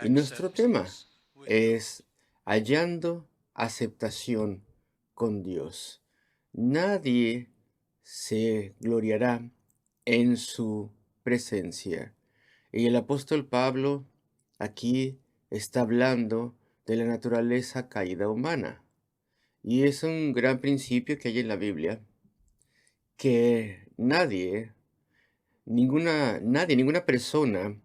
Y nuestro tema es hallando aceptación con Dios. Nadie se gloriará en su presencia. Y el apóstol Pablo aquí está hablando de la naturaleza caída humana. Y es un gran principio que hay en la Biblia, que ninguna persona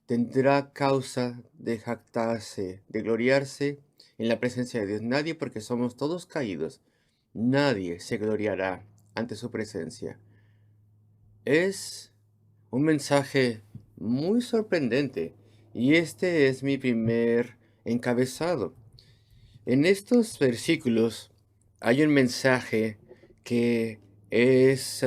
tendrá causa de jactarse, de gloriarse en la presencia de Dios. Nadie, porque somos todos caídos. Nadie se gloriará ante su presencia. Es un mensaje muy sorprendente y este es mi primer encabezado. En estos versículos hay un mensaje que es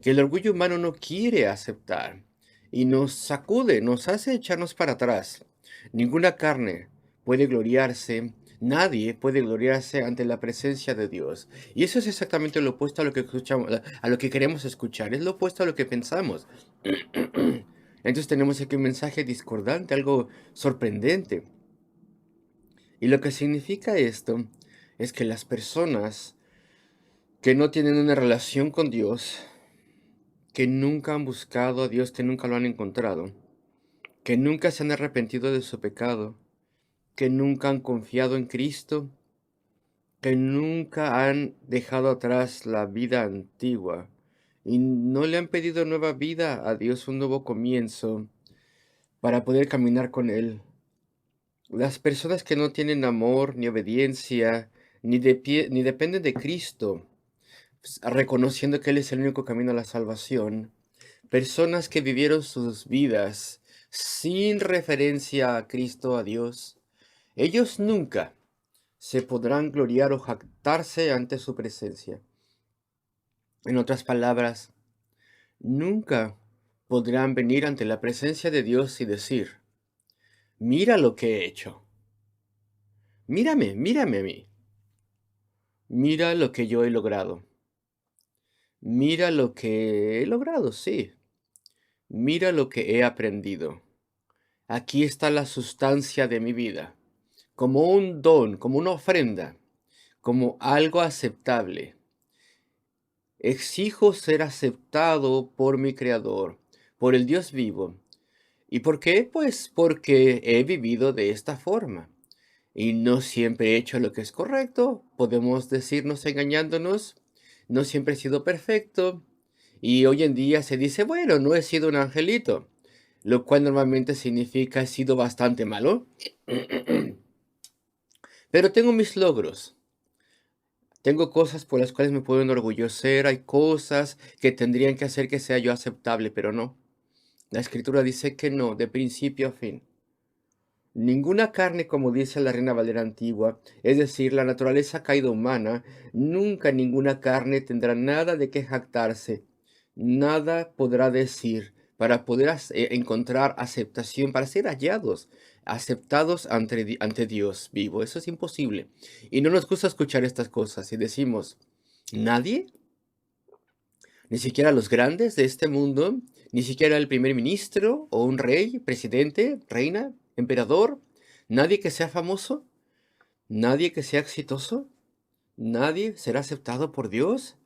que el orgullo humano no quiere aceptar y nos sacude, nos hace echarnos para atrás. Ninguna carne puede gloriarse, nadie puede gloriarse ante la presencia de Dios. Y eso es exactamente lo opuesto a lo que escuchamos, a lo que queremos escuchar, es lo opuesto a lo que pensamos. Entonces tenemos aquí un mensaje discordante, algo sorprendente. Y lo que significa esto es que las personas que no tienen una relación con Dios, que nunca han buscado a Dios, que nunca lo han encontrado, que nunca se han arrepentido de su pecado, que nunca han confiado en Cristo, que nunca han dejado atrás la vida antigua y no le han pedido nueva vida a Dios, un nuevo comienzo para poder caminar con Él. Las personas que no tienen amor ni obediencia, ni dependen de Cristo, reconociendo que Él es el único camino a la salvación, personas que vivieron sus vidas sin referencia a Cristo, a Dios, ellos nunca se podrán gloriar o jactarse ante su presencia. En otras palabras, nunca podrán venir ante la presencia de Dios y decir, mira lo que he hecho, mírame a mí, mira lo que yo he logrado, mira lo que he logrado, sí, mira lo que he aprendido. Aquí está la sustancia de mi vida, como un don, como una ofrenda, como algo aceptable. Exijo ser aceptado por mi Creador, por el Dios vivo. ¿Y por qué? Pues porque he vivido de esta forma. Y no siempre he hecho lo que es correcto, podemos decirnos engañándonos, no siempre he sido perfecto. Y hoy en día se dice, bueno, no he sido un angelito, lo cual normalmente significa he sido bastante malo. Pero tengo mis logros. Tengo cosas por las cuales me puedo enorgullecer, hay cosas que tendrían que hacer que sea yo aceptable, pero no. La escritura dice que no, de principio a fin. Ninguna carne, como dice la Reina Valera antigua, es decir, la naturaleza caída humana, nunca ninguna carne tendrá nada de qué jactarse, nada podrá decir para poder encontrar aceptación, para ser hallados, aceptados ante Dios vivo. Eso es imposible. Y no nos gusta escuchar estas cosas y decimos, ¿nadie? Ni siquiera los grandes de este mundo, ni siquiera el primer ministro o un rey, presidente, reina, emperador, nadie que sea famoso, nadie que sea exitoso, nadie será aceptado por Dios.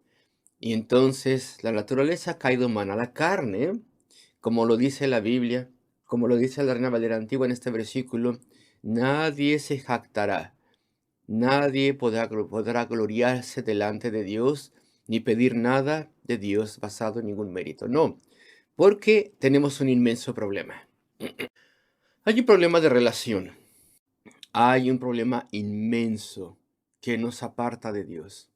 Y entonces la naturaleza caída humana, la carne, como lo dice la Biblia, como lo dice la Reina Valera antigua en este versículo, nadie se jactará, nadie podrá gloriarse delante de Dios ni pedir nada de Dios basado en ningún mérito. No, porque tenemos un inmenso problema. Hay un problema de relación. Hay un problema inmenso que nos aparta de Dios.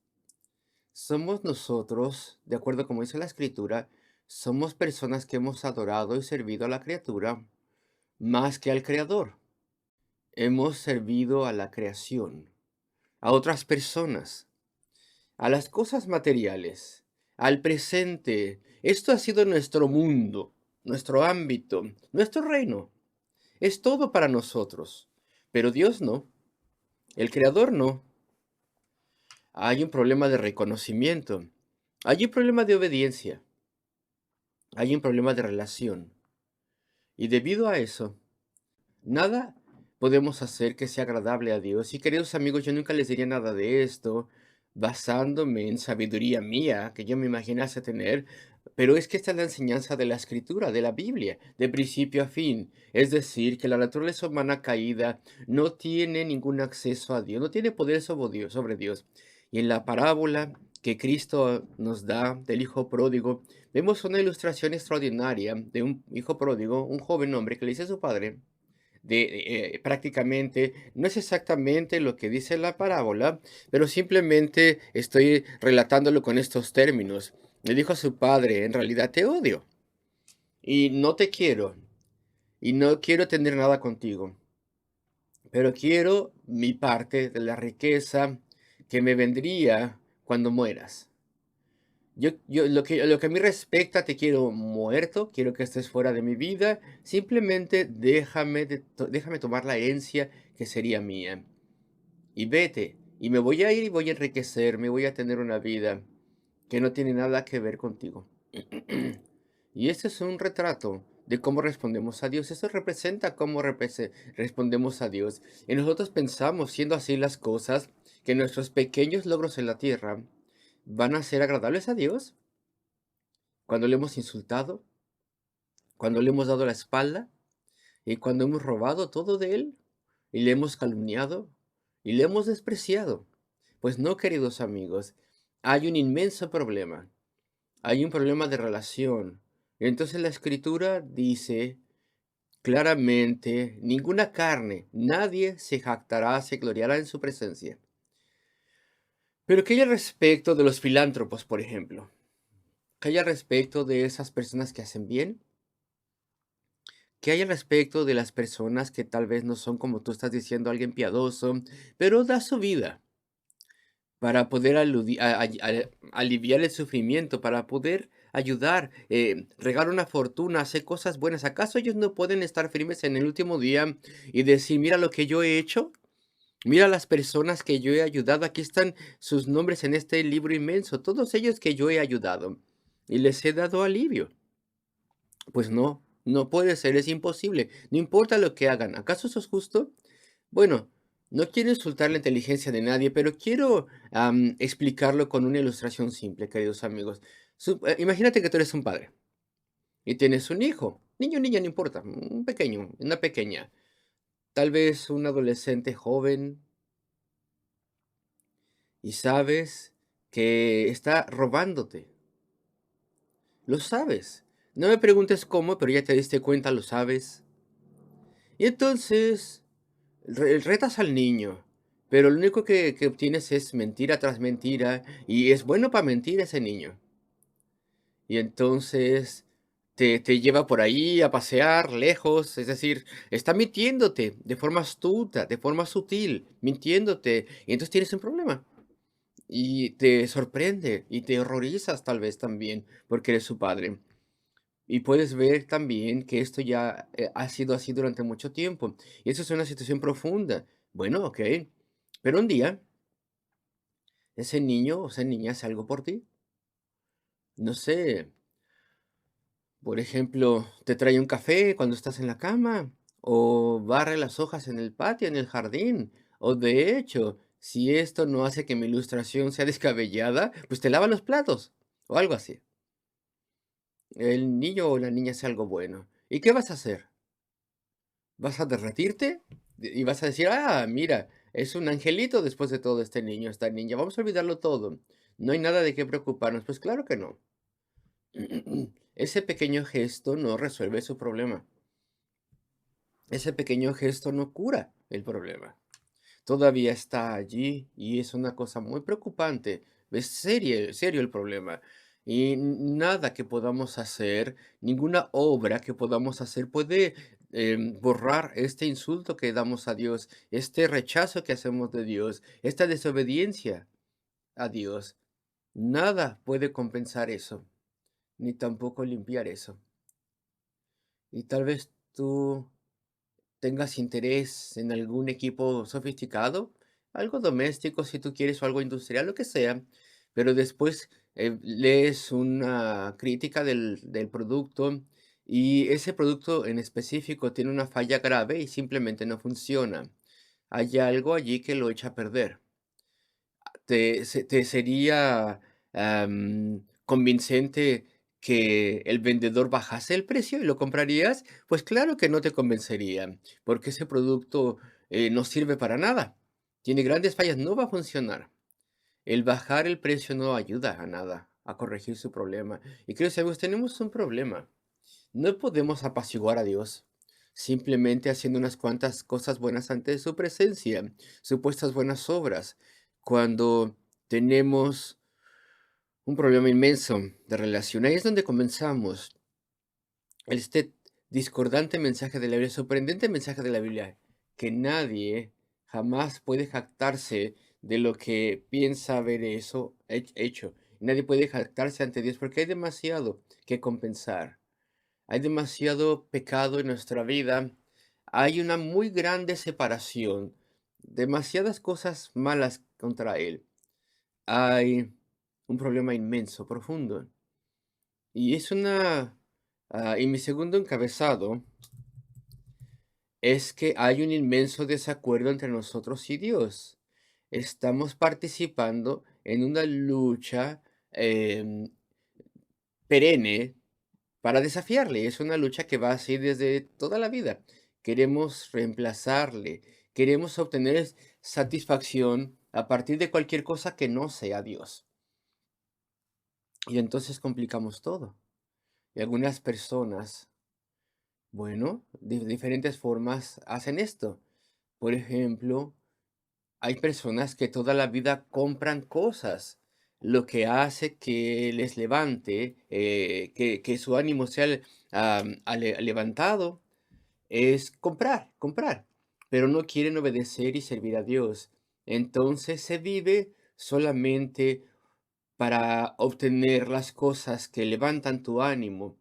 Somos nosotros, de acuerdo como dice la Escritura, somos personas que hemos adorado y servido a la criatura más que al Creador. Hemos servido a la creación, a otras personas, a las cosas materiales, al presente. Esto ha sido nuestro mundo, nuestro ámbito, nuestro reino. Es todo para nosotros. Pero Dios no. El Creador no. Hay un problema de reconocimiento. Hay un problema de obediencia. Hay un problema de relación. Y debido a eso, nada podemos hacer que sea agradable a Dios. Y queridos amigos, yo nunca les diría nada de esto basándome en sabiduría mía que yo me imaginase tener, pero es que esta es la enseñanza de la Escritura, de la Biblia, de principio a fin. Es decir, que la naturaleza humana caída no tiene ningún acceso a Dios, no tiene poder sobre Dios. Y en la parábola que Cristo nos da del hijo pródigo, vemos una ilustración extraordinaria de un hijo pródigo, un joven hombre que le dice a su padre, prácticamente, no es exactamente lo que dice la parábola, pero simplemente estoy relatándolo con estos términos. Le dijo a su padre, en realidad te odio y no te quiero y no quiero tener nada contigo, pero quiero mi parte de la riqueza que me vendría cuando mueras. Lo que a mí respecta, te quiero muerto, quiero que estés fuera de mi vida, simplemente déjame tomar la herencia que sería mía. Y vete, y me voy a ir y voy a enriquecerme, voy a tener una vida que no tiene nada que ver contigo. Y este es un retrato de cómo respondemos a Dios. Eso representa cómo respondemos a Dios. Y nosotros pensamos, siendo así las cosas, que nuestros pequeños logros en la tierra van a ser agradables a Dios cuando le hemos insultado, cuando le hemos dado la espalda y cuando hemos robado todo de Él y le hemos calumniado y le hemos despreciado. Pues no, queridos amigos, hay un inmenso problema. Hay un problema de relación. Entonces la escritura dice claramente, ninguna carne, nadie se jactará, se gloriará en su presencia. Pero ¿qué hay al respecto de los filántropos, por ejemplo? ¿Qué hay al respecto de esas personas que hacen bien? ¿Qué hay al respecto de las personas que tal vez no son, como tú estás diciendo, alguien piadoso, pero da su vida para poder aliviar el sufrimiento, para poder ayudar, regar una fortuna, hacer cosas buenas? ¿Acaso ellos no pueden estar firmes en el último día y decir, mira lo que yo he hecho? Mira las personas que yo he ayudado, aquí están sus nombres en este libro inmenso, todos ellos que yo he ayudado y les he dado alivio. Pues no, no puede ser, es imposible. No importa lo que hagan. ¿Acaso eso es justo? Bueno, no quiero insultar la inteligencia de nadie, pero quiero explicarlo con una ilustración simple, queridos amigos. Imagínate que tú eres un padre y tienes un hijo, niño, niña, no importa, un pequeño, una pequeña, tal vez un adolescente joven, y sabes que está robándote. Lo sabes. No me preguntes cómo, pero ya te diste cuenta, lo sabes. Y entonces retas al niño, pero lo único que obtienes es mentira tras mentira, y es bueno para mentir ese niño. Y entonces te lleva por ahí a pasear lejos, es decir, está mintiéndote de forma astuta, de forma sutil, mintiéndote, y entonces tienes un problema. Y te sorprende y te horrorizas tal vez también porque eres su padre. Y puedes ver también que esto ya ha sido así durante mucho tiempo. Y eso es una situación profunda. Bueno, ok. Pero un día, ese niño o esa niña hace algo por ti. No sé, por ejemplo, te trae un café cuando estás en la cama, o barre las hojas en el patio, en el jardín, o de hecho, si esto no hace que mi ilustración sea descabellada, pues te lava los platos, o algo así. El niño o la niña hace algo bueno. ¿Y qué vas a hacer? ¿Vas a derretirte? Y vas a decir, ah, mira, es un angelito después de todo este niño, esta niña, vamos a olvidarlo todo. No hay nada de qué preocuparnos. Pues claro que no. Ese pequeño gesto no resuelve su problema. Ese pequeño gesto no cura el problema. Todavía está allí y es una cosa muy preocupante. Es serio el problema. Y nada que podamos hacer, ninguna obra que podamos hacer puede borrar este insulto que damos a Dios, este rechazo que hacemos de Dios, esta desobediencia a Dios. Nada puede compensar eso, ni tampoco limpiar eso. Y tal vez tú tengas interés en algún equipo sofisticado, algo doméstico si tú quieres o algo industrial, lo que sea, pero después lees una crítica del producto y ese producto en específico tiene una falla grave y simplemente no funciona. Hay algo allí que lo echa a perder. ¿Te sería, convincente que el vendedor bajase el precio y lo comprarías? Pues claro que no te convencería, porque ese producto, no sirve para nada. Tiene grandes fallas, no va a funcionar. El bajar el precio no ayuda a nada, a corregir su problema. Y creo, amigos, tenemos un problema. No podemos apaciguar a Dios simplemente haciendo unas cuantas cosas buenas ante su presencia, supuestas buenas obras, cuando tenemos un problema inmenso de relación. Ahí es donde comenzamos este discordante mensaje de la Biblia, sorprendente mensaje de la Biblia, que nadie jamás puede jactarse de lo que piensa haber eso hecho. Nadie puede jactarse ante Dios porque hay demasiado que compensar. Hay demasiado pecado en nuestra vida. Hay una muy grande separación. Demasiadas cosas malas contra Él. Hay un problema inmenso, profundo. Y es y mi segundo encabezado es que hay un inmenso desacuerdo entre nosotros y Dios. Estamos participando en una lucha em, perenne para desafiarle. Es una lucha que va así desde toda la vida. Queremos reemplazarle, queremos obtener satisfacción a partir de cualquier cosa que no sea Dios. Y entonces complicamos todo. Y algunas personas, bueno, de diferentes formas hacen esto. Por ejemplo, hay personas que toda la vida compran cosas, lo que hace que les levante, que su ánimo sea levantado, es comprar, comprar, pero no quieren obedecer y servir a Dios. Entonces se vive solamente para obtener las cosas que levantan tu ánimo.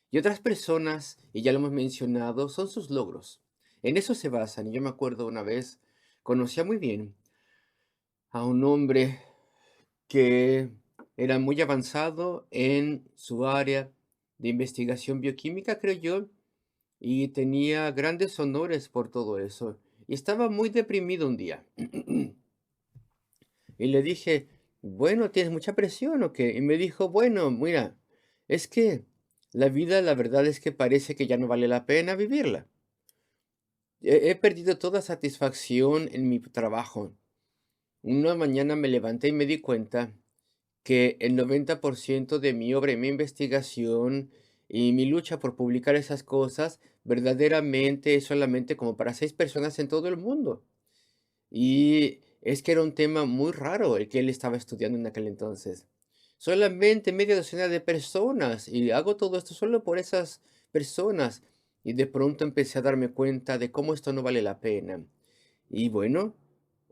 Y otras personas, y ya lo hemos mencionado, son sus logros. En eso se basan. Y yo me acuerdo una vez, conocía muy bien a un hombre que era muy avanzado en su área de investigación bioquímica, creo yo, y tenía grandes honores por todo eso. Y estaba muy deprimido un día. Y le dije, bueno, ¿tienes mucha presión o qué? Y me dijo, bueno, mira, es que la vida, la verdad es que parece que ya no vale la pena vivirla. He perdido toda satisfacción en mi trabajo. Una mañana me levanté y me di cuenta que el 90% de mi obra y mi investigación y mi lucha por publicar esas cosas verdaderamente es solamente como para 6 personas en todo el mundo. Y es que era un tema muy raro el que él estaba estudiando en aquel entonces. Solamente media docena de personas y hago todo esto solo por esas personas. Y de pronto empecé a darme cuenta de cómo esto no vale la pena. Y bueno,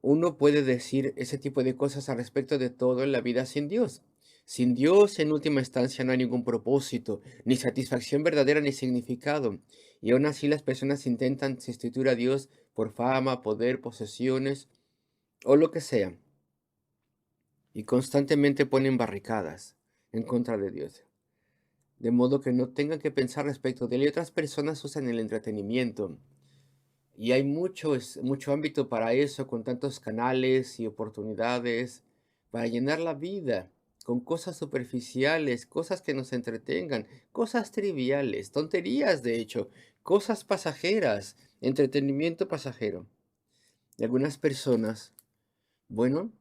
uno puede decir ese tipo de cosas al respecto de todo en la vida sin Dios. Sin Dios, en última instancia, no hay ningún propósito, ni satisfacción verdadera, ni significado. Y aún así las personas intentan sustituir a Dios por fama, poder, posesiones o lo que sea. Y constantemente ponen barricadas en contra de Dios. De modo que no tengan que pensar respecto de él. Y otras personas usan el entretenimiento. Y hay mucho ámbito para eso, con tantos canales y oportunidades, para llenar la vida con cosas superficiales, cosas que nos entretengan, cosas triviales, tonterías de hecho, cosas pasajeras, entretenimiento pasajero. Y algunas personas, bueno,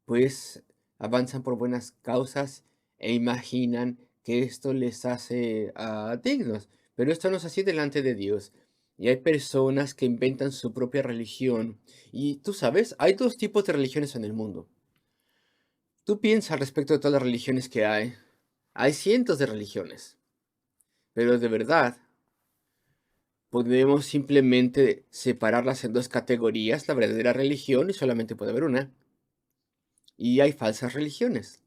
pues avanzan por buenas causas e imaginan que esto les hace dignos, pero esto no es así delante de Dios. Y hay personas que inventan su propia religión. Y tú sabes, hay dos tipos de religiones en el mundo. Tú piensas respecto de todas las religiones que hay. Hay cientos de religiones. Pero de verdad, podemos simplemente separarlas en dos categorías, la verdadera religión y solamente puede haber una. Y hay falsas religiones.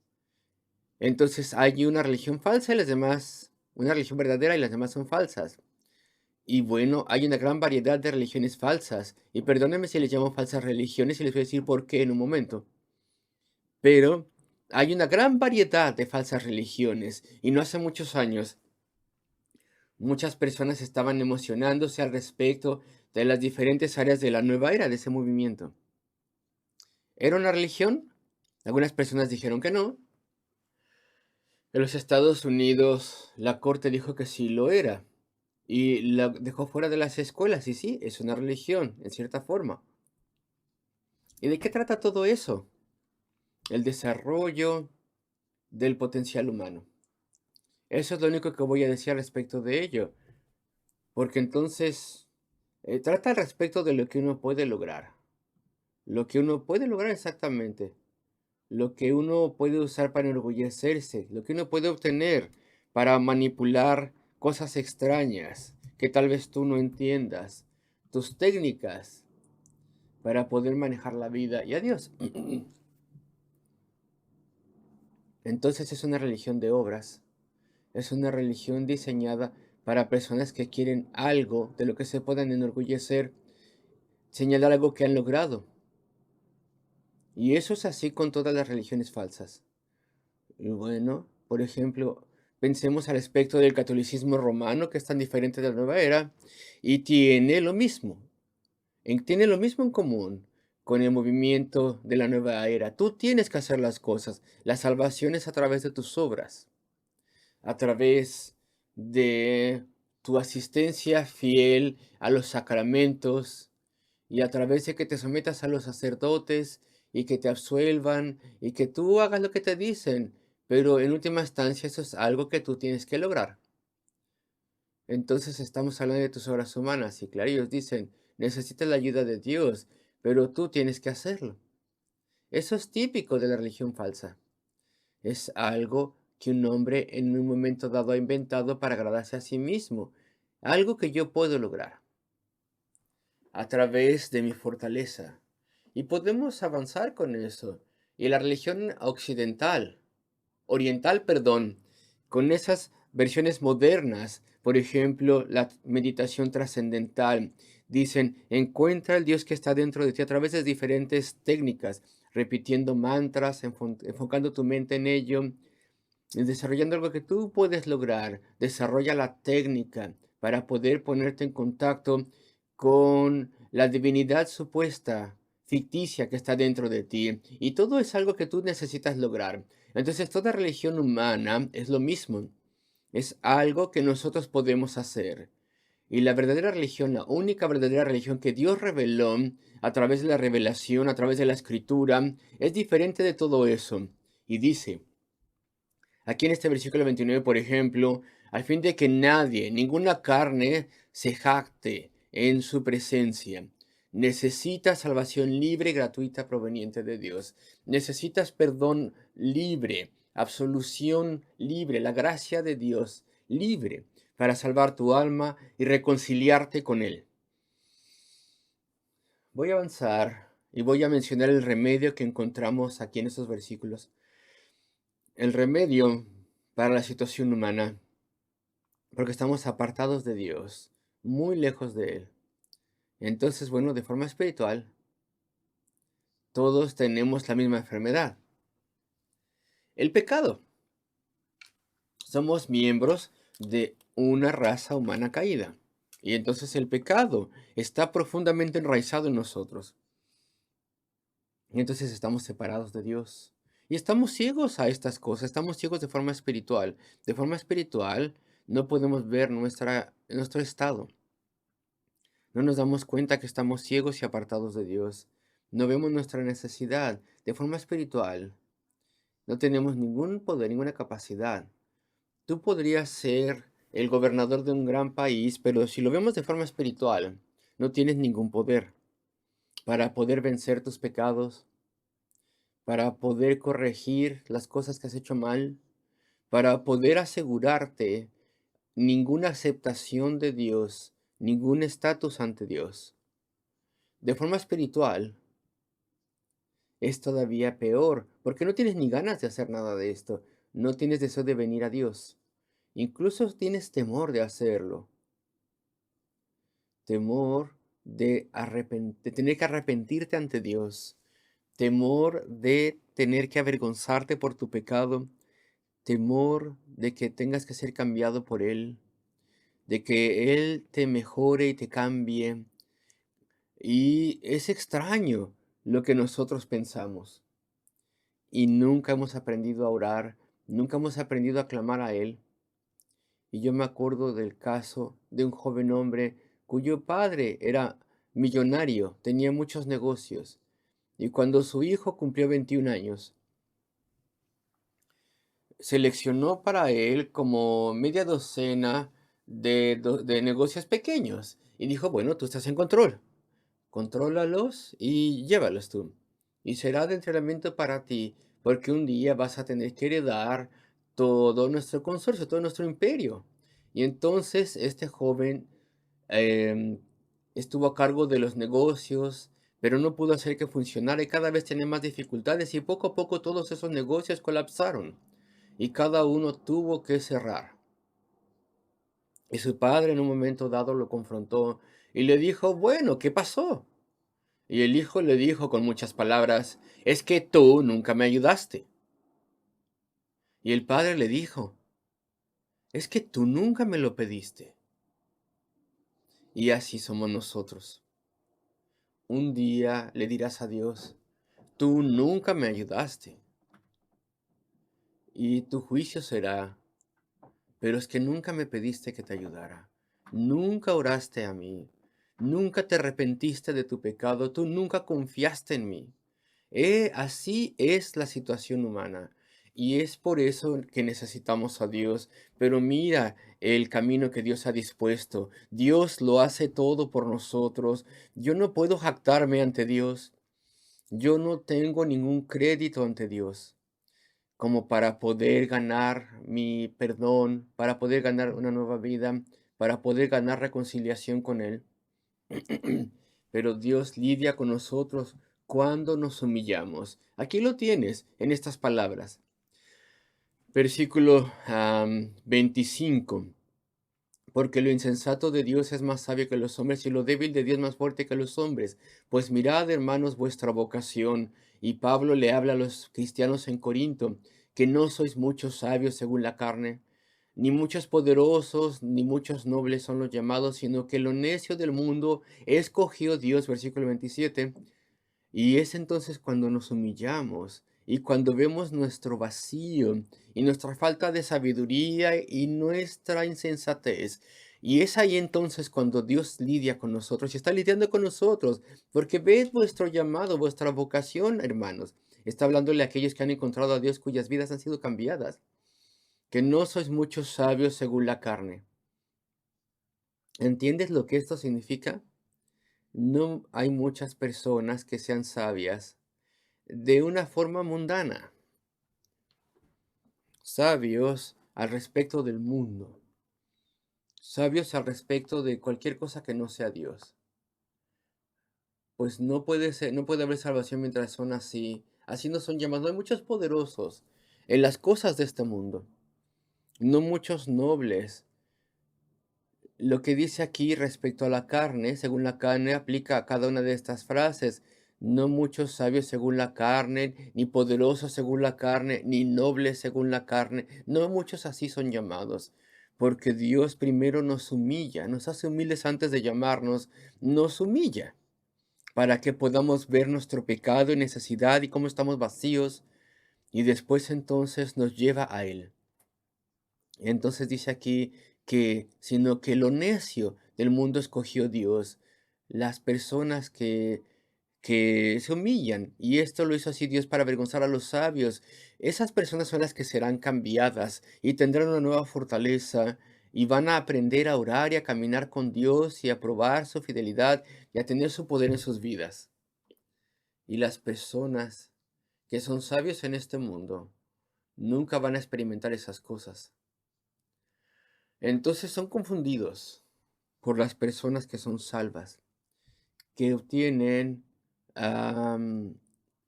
Entonces hay una religión falsa y las demás, una religión verdadera y las demás son falsas. Y bueno, hay una gran variedad de religiones falsas. Y perdónenme si les llamo falsas religiones y les voy a decir por qué en un momento. Pero hay una gran variedad de falsas religiones. Y no hace muchos años Muchas personas estaban emocionándose al respecto de las diferentes áreas de la nueva era de ese movimiento. ¿Era una religión? Algunas personas dijeron que no. En los Estados Unidos, la corte dijo que sí lo era y la dejó fuera de las escuelas. Y sí, es una religión, en cierta forma. ¿Y de qué trata todo eso? El desarrollo del potencial humano. Eso es lo único que voy a decir al respecto de ello, porque entonces trata al respecto de lo que uno puede lograr. Lo que uno puede lograr exactamente. Lo que uno puede usar para enorgullecerse, lo que uno puede obtener para manipular cosas extrañas que tal vez tú no entiendas, tus técnicas para poder manejar la vida y a Dios. Entonces es una religión de obras, es una religión diseñada para personas que quieren algo de lo que se puedan enorgullecer, señalar algo que han logrado. Y eso es así con todas las religiones falsas. Y bueno, por ejemplo, pensemos al aspecto del catolicismo romano, que es tan diferente de la nueva era, y tiene lo mismo, tiene lo mismo en común con el movimiento de la nueva era. Tú tienes que hacer las cosas. La salvación es a través de tus obras, a través de tu asistencia fiel a los sacramentos y a través de que te sometas a los sacerdotes y que te absuelvan y que tú hagas lo que te dicen, pero en última instancia eso es algo que tú tienes que lograr. Entonces estamos hablando de tus obras humanas y claro, ellos dicen, necesitas la ayuda de Dios, pero tú tienes que hacerlo. Eso es típico de la religión falsa. Es algo que un hombre en un momento dado ha inventado para agradarse a sí mismo. Algo que yo puedo lograr a través de mi fortaleza. Y podemos avanzar con eso. Y la religión occidental, oriental, perdón, con esas versiones modernas, por ejemplo, la meditación trascendental, dicen, encuentra el Dios que está dentro de ti a través de diferentes técnicas, repitiendo mantras, enfocando tu mente en ello, desarrollando algo que tú puedes lograr. Desarrolla la técnica para poder ponerte en contacto con la divinidad supuesta, ficticia que está dentro de ti. Y todo es algo que tú necesitas lograr. Entonces, toda religión humana es lo mismo. Es algo que nosotros podemos hacer. Y la verdadera religión, la única verdadera religión que Dios reveló a través de la revelación, a través de la escritura, es diferente de todo eso. Y dice, aquí en este versículo 29, por ejemplo, al fin de que nadie, ninguna carne, se jacte en su presencia. Necesitas salvación libre y gratuita proveniente de Dios. Necesitas perdón libre, absolución libre, la gracia de Dios libre para salvar tu alma y reconciliarte con Él. Voy a avanzar y voy a mencionar el remedio que encontramos aquí en estos versículos. El remedio para la situación humana, porque estamos apartados de Dios, muy lejos de Él. Entonces, bueno, de forma espiritual, todos tenemos la misma enfermedad, el pecado. Somos miembros de una raza humana caída. Y entonces el pecado está profundamente enraizado en nosotros. Y entonces estamos separados de Dios. Y estamos ciegos a estas cosas, estamos ciegos de forma espiritual. De forma espiritual no podemos ver nuestro estado. No nos damos cuenta que estamos ciegos y apartados de Dios. No vemos nuestra necesidad. De forma espiritual, no tenemos ningún poder, ninguna capacidad. Tú podrías ser el gobernador de un gran país, pero si lo vemos de forma espiritual, no tienes ningún poder para poder vencer tus pecados, para poder corregir las cosas que has hecho mal, para poder asegurarte ninguna aceptación de Dios, ningún estatus ante Dios. De forma espiritual, es todavía peor, porque no tienes ni ganas de hacer nada de esto, no tienes deseo de venir a Dios, incluso tienes temor de hacerlo, temor de tener que arrepentirte ante Dios, temor de tener que avergonzarte por tu pecado, temor de que tengas que ser cambiado por Él, de que Él te mejore y te cambie. Y es extraño lo que nosotros pensamos. Y nunca hemos aprendido a orar, nunca hemos aprendido a clamar a Él. Y yo me acuerdo del caso de un joven hombre cuyo padre era millonario, tenía muchos negocios. Y cuando su hijo cumplió 21 años, seleccionó para él como media docena de negocios pequeños. Y dijo, bueno, tú estás en control. Contrólalos y llévalos tú. Y será de entrenamiento para ti, porque un día vas a tener que heredar todo nuestro consorcio, todo nuestro imperio. Y entonces este joven em, estuvo a cargo de los negocios, pero no pudo hacer que funcionara y cada vez tenía más dificultades y poco a poco todos esos negocios colapsaron y cada uno tuvo que cerrar. Y su padre en un momento dado lo confrontó y le dijo, bueno, ¿qué pasó? Y el hijo le dijo con muchas palabras, es que tú nunca me ayudaste. Y el padre le dijo, es que tú nunca me lo pediste. Y así somos nosotros. Un día le dirás a Dios, tú nunca me ayudaste. Y tu juicio será, pero es que nunca me pediste que te ayudara. Nunca oraste a mí. Nunca te arrepentiste de tu pecado. Tú nunca confiaste en mí. Así es la situación humana. Y es por eso que necesitamos a Dios. Pero mira el camino que Dios ha dispuesto. Dios lo hace todo por nosotros. Yo no puedo jactarme ante Dios. Yo no tengo ningún crédito ante Dios como para poder ganar mi perdón, para poder ganar una nueva vida, para poder ganar reconciliación con Él. Pero Dios lidia con nosotros cuando nos humillamos. Aquí lo tienes en estas palabras. Versículo 25. Porque lo insensato de Dios es más sabio que los hombres y lo débil de Dios más fuerte que los hombres. Pues mirad, hermanos, vuestra vocación. Y Pablo le habla a los cristianos en Corinto, que no sois muchos sabios según la carne, ni muchos poderosos, ni muchos nobles son los llamados, sino que lo necio del mundo escogió Dios, versículo 27. Y es entonces cuando nos humillamos y cuando vemos nuestro vacío y nuestra falta de sabiduría y nuestra insensatez. Y es ahí entonces cuando Dios lidia con nosotros y está lidiando con nosotros, porque ves vuestro llamado, vuestra vocación, hermanos. Está hablándole a aquellos que han encontrado a Dios cuyas vidas han sido cambiadas, que no sois muchos sabios según la carne. ¿Entiendes lo que esto significa? No hay muchas personas que sean sabias de una forma mundana, sabios al respecto del mundo, sabios al respecto de cualquier cosa que no sea Dios. Pues no puede ser, no puede haber salvación mientras son así. Así no son llamados. No hay muchos poderosos en las cosas de este mundo, no muchos nobles. Lo que dice aquí respecto a la carne, según la carne, aplica a cada una de estas frases. No muchos sabios según la carne, ni poderosos según la carne, ni nobles según la carne. No muchos así son llamados, porque Dios primero nos humilla, nos hace humildes antes de llamarnos, nos humilla para que podamos ver nuestro pecado y necesidad y cómo estamos vacíos, y después entonces nos lleva a Él. Entonces dice aquí que, sino que lo necio del mundo escogió Dios, las personas que se humillan, y esto lo hizo así Dios para avergonzar a los sabios. Esas personas son las que serán cambiadas y tendrán una nueva fortaleza y van a aprender a orar y a caminar con Dios y a probar su fidelidad y a tener su poder en sus vidas. Y las personas que son sabios en este mundo nunca van a experimentar esas cosas. Entonces son confundidos por las personas que son salvas, que obtienen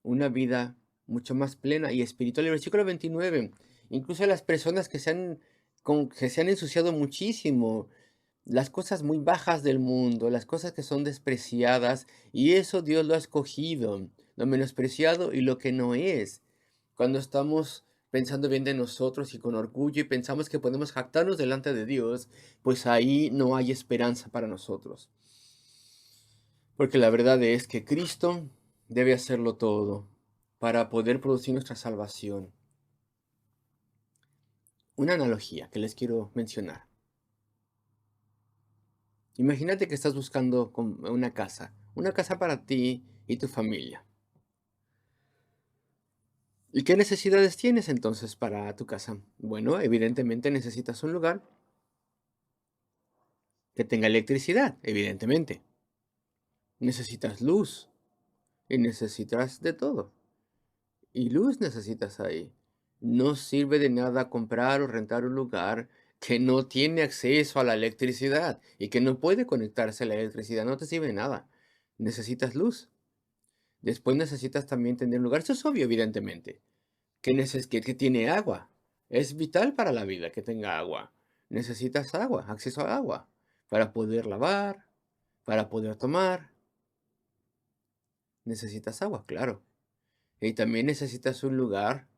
una vida mucho más plena y espiritual. El versículo 29, incluso las personas que se han ensuciado muchísimo, las cosas muy bajas del mundo, las cosas que son despreciadas, y eso Dios lo ha escogido, lo menospreciado y lo que no es. Cuando estamos pensando bien de nosotros y con orgullo y pensamos que podemos jactarnos delante de Dios, pues ahí no hay esperanza para nosotros. Porque la verdad es que Cristo debe hacerlo todo para poder producir nuestra salvación. Una analogía que les quiero mencionar. Imagínate que estás buscando una casa para ti y tu familia. ¿Y qué necesidades tienes entonces para tu casa? Bueno, evidentemente necesitas un lugar que tenga electricidad, evidentemente. Necesitas luz y necesitas de todo. Y luz necesitas ahí. No sirve de nada comprar o rentar un lugar que no tiene acceso a la electricidad y que no puede conectarse a la electricidad. No te sirve de nada. Necesitas luz. Después necesitas también tener un lugar. Eso es obvio, evidentemente. Que tiene agua. Es vital para la vida que tenga agua. Necesitas agua, acceso a agua, para poder lavar, para poder tomar. Necesitas agua, claro. Y también necesitas un lugar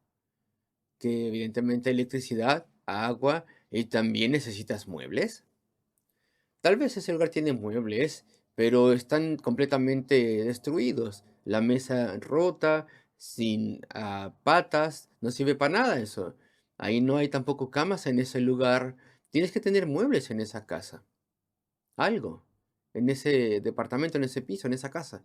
que evidentemente electricidad, agua y también necesitas muebles. Tal vez ese lugar tiene muebles, pero están completamente destruidos. La mesa rota, sin patas, no sirve para nada eso. Ahí no hay tampoco camas en ese lugar. Tienes que tener muebles en esa casa. Algo. En ese departamento, en ese piso, en esa casa.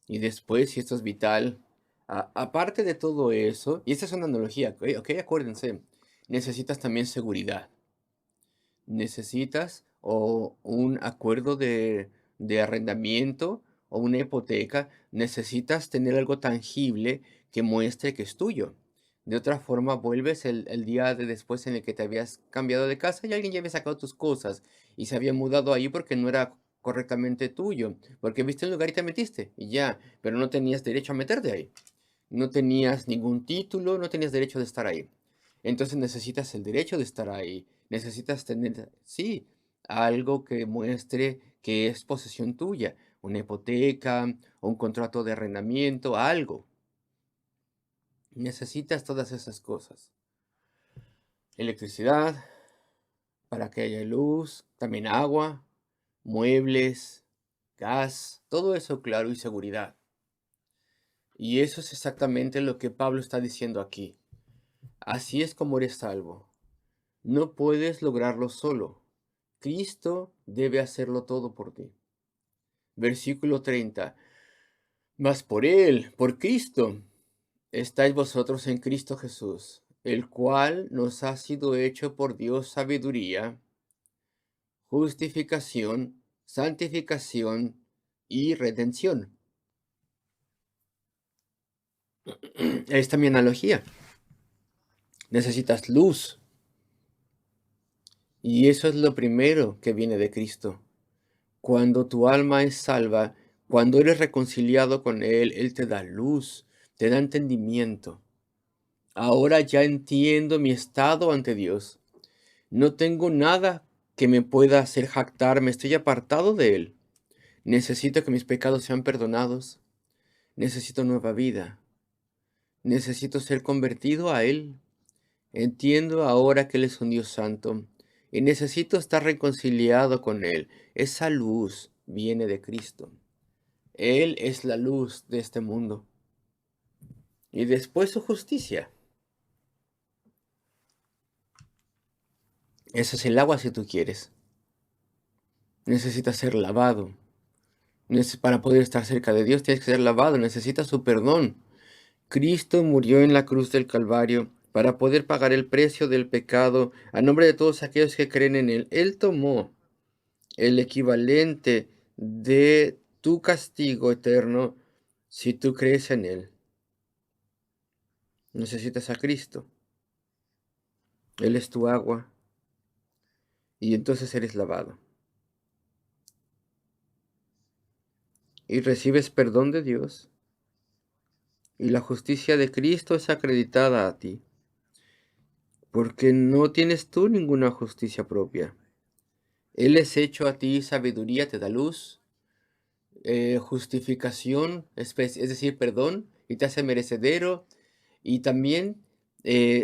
Y después, si esto es vital, aparte de todo eso, y esta es una analogía, ¿ok? Ok, acuérdense, necesitas también seguridad. Necesitas o un acuerdo de arrendamiento o una hipoteca. Necesitas tener algo tangible que muestre que es tuyo. De otra forma, vuelves el día de después en el que te habías cambiado de casa y alguien ya había sacado tus cosas y se había mudado ahí porque no era correctamente tuyo, porque viste el lugar y te metiste y ya, pero no tenías derecho a meterte ahí. No tenías ningún título, no tenías derecho de estar ahí. Entonces necesitas el derecho de estar ahí. Necesitas tener, sí, algo que muestre que es posesión tuya. Una hipoteca, un contrato de arrendamiento, algo. Necesitas todas esas cosas. Electricidad, para que haya luz, también agua, muebles, gas, todo eso claro y seguridad. Y eso es exactamente lo que Pablo está diciendo aquí. Así es como eres salvo. No puedes lograrlo solo. Cristo debe hacerlo todo por ti. Versículo 30. Mas por Él, por Cristo, estáis vosotros en Cristo Jesús, el cual nos ha sido hecho por Dios sabiduría, justificación, santificación y redención. Esta es mi analogía. Necesitas luz. Y eso es lo primero que viene de Cristo. Cuando tu alma es salva, cuando eres reconciliado con Él, Él te da luz, te da entendimiento. Ahora ya entiendo mi estado ante Dios. No tengo nada que me pueda hacer jactarme, estoy apartado de Él. Necesito que mis pecados sean perdonados. Necesito nueva vida. Necesito ser convertido a Él. Entiendo ahora que Él es un Dios santo y necesito estar reconciliado con Él. Esa luz viene de Cristo. Él es la luz de este mundo. Y después su justicia. Ese es el agua si tú quieres. Necesitas ser lavado. Para poder estar cerca de Dios tienes que ser lavado. Necesitas su perdón. Cristo murió en la cruz del Calvario para poder pagar el precio del pecado a nombre de todos aquellos que creen en Él. Él tomó el equivalente de tu castigo eterno si tú crees en Él. Necesitas a Cristo. Él es tu agua y entonces eres lavado. Y recibes perdón de Dios y la justicia de Cristo es acreditada a ti, porque no tienes tú ninguna justicia propia. Él es hecho a ti sabiduría, te da luz, justificación, es decir, perdón, y te hace merecedero, y también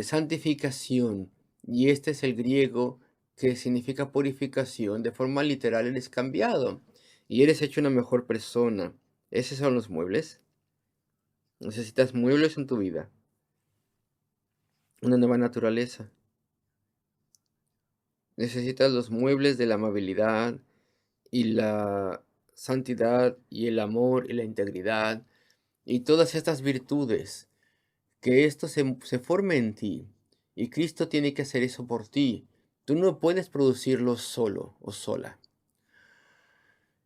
santificación, y este es el griego que significa purificación. De forma literal, eres cambiado y eres hecho una mejor persona. Esos son los muebles. Necesitas muebles en tu vida, una nueva naturaleza. Necesitas los muebles de la amabilidad y la santidad y el amor y la integridad y todas estas virtudes, que esto se forme en ti. Y Cristo tiene que hacer eso por ti. Tú no puedes producirlo solo o sola.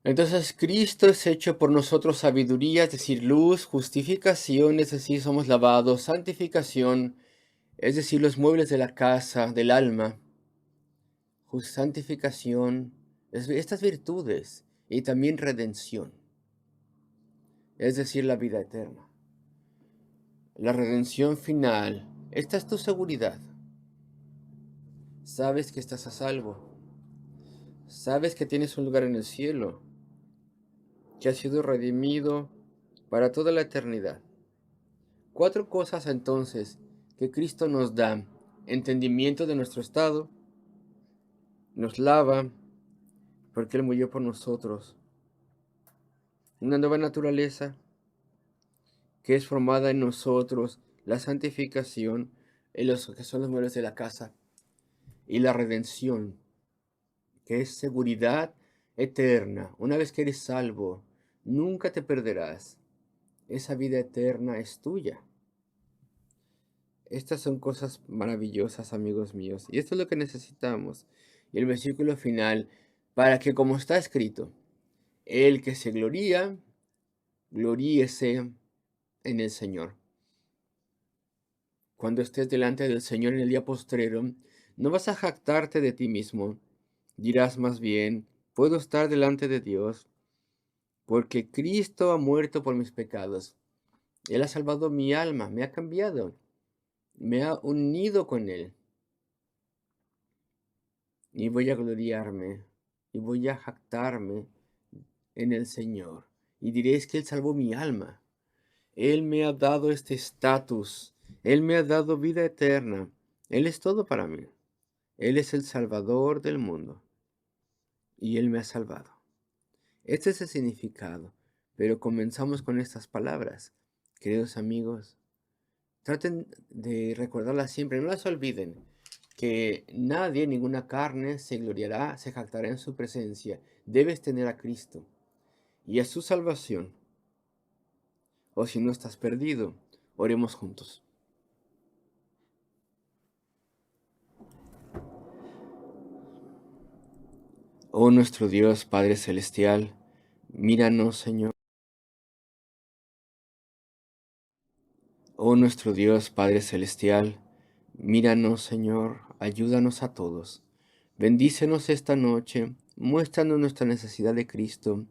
Entonces Cristo es hecho por nosotros sabiduría, es decir, luz, justificación, es decir, somos lavados, santificación, es decir, los muebles de la casa, del alma, santificación, estas virtudes, y también redención, es decir, la vida eterna. La redención final, esta es tu seguridad. Sabes que estás a salvo. Sabes que tienes un lugar en el cielo, que has sido redimido para toda la eternidad. 4 cosas entonces que Cristo nos da: entendimiento de nuestro estado, nos lava porque Él murió por nosotros, una nueva naturaleza que es formada en nosotros, la santificación, en los que son los muebles de la casa, y la redención, que es seguridad eterna. Una vez que eres salvo, nunca te perderás. Esa vida eterna es tuya. Estas son cosas maravillosas, amigos míos, y esto es lo que necesitamos. Y el versículo final, para que, como está escrito, el que se gloría, gloríese en el Señor. Cuando estés delante del Señor en el día postrero, no vas a jactarte de ti mismo. Dirás más bien: puedo estar delante de Dios, porque Cristo ha muerto por mis pecados. Él ha salvado mi alma, me ha cambiado, me ha unido con Él. Y voy a gloriarme, y voy a jactarme en el Señor. Y diréis que Él salvó mi alma. Él me ha dado este estatus. Él me ha dado vida eterna. Él es todo para mí. Él es el Salvador del mundo. Y Él me ha salvado. Este es el significado. Pero comenzamos con estas palabras. Queridos amigos, traten de recordarlas siempre. No las olviden. Que nadie, ninguna carne, se gloriará, se jactará en su presencia. Debes tener a Cristo y a su salvación. O si no estás perdido, oremos juntos. Oh nuestro Dios, Padre Celestial, míranos, Señor. Oh nuestro Dios, Padre Celestial, míranos, Señor, ayúdanos a todos. Bendícenos esta noche, muéstranos nuestra necesidad de Cristo,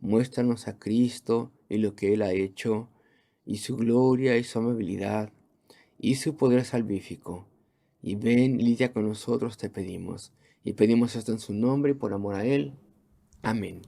muéstranos a Cristo y lo que Él ha hecho, y su gloria y su amabilidad, y su poder salvífico. Y ven, lidia con nosotros, te pedimos, y pedimos esto en su nombre y por amor a Él. Amén.